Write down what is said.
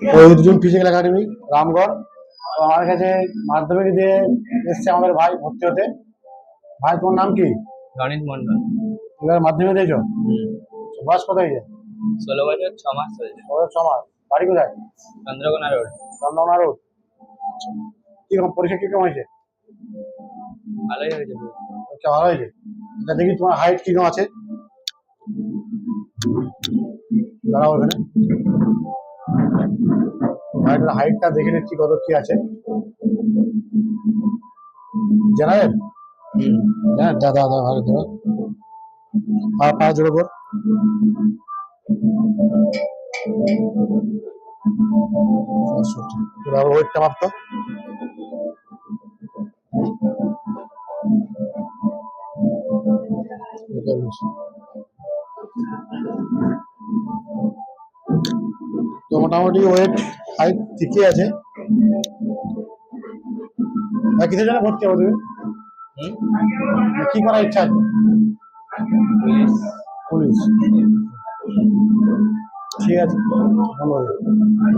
ওই দুজন physical academy Ramgarh. তো আমার কাছে মাধ্যমিক দিয়ে এসছে আমাদের ভাই ভর্তি হতে। ভাই তোমার নাম কি? রনিত মন্ডল। এবার মাধ্যমিক দিয়েছো? বয়স কত হয়েছে? 16 বছর 6 মাস চলছে। 6 মাস। বাড়ি কোথায়? চন্দ্রকোনা রোড। চন্দ্রকোনা রোড। কিরকম পরীক্ষা কিরকম হয়েছে? ভালোই হয়েছে। পরীক্ষা ভালো হয়েছে। আচ্ছা দেখি তোমার হাইট কিরকম আছে। দাঁড়াও এখানে, ভাইটার হাইটটা দেখে নিচ্ছি কত কি আছে। জেনারেল? হ্যাঁ দাদা দাদা ভালো ধরো, পা জোড়ো কর। ওয়েটটা মাপতো। তো মোটামুটি ওয়েট হাইট ঠিকই আছে। কিসের জন্য ভর্তি হবে তুমি? কি করার ইচ্ছা আছে? পুলিশ। ঠিক আছে, ধন্যবাদ।